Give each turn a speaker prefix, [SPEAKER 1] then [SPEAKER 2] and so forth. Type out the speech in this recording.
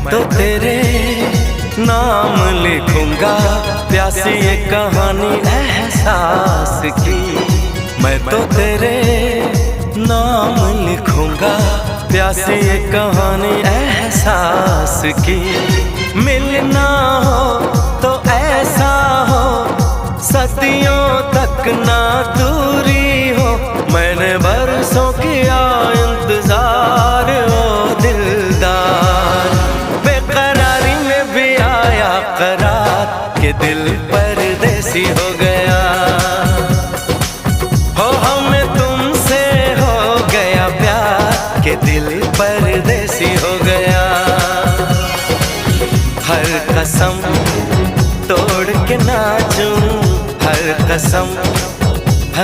[SPEAKER 1] तो तेरे नाम लिखूंगा प्यासी ये कहानी एहसास की। मैं तो तेरे नाम लिखूंगा प्यासी ये कहानी एहसास की। मिलना हो तो ऐसा हो सदियों तक ना दूरी हो। मैंने बरसों किया इंतजार ओ दिलदार, बेकरारी में भी आया करार के दिल परदेसी हो गया। हो हमें तुमसे हो गया प्यार के दिल परदेसी हो गया। हर कसम तोड़ के नाचूं, हर कसम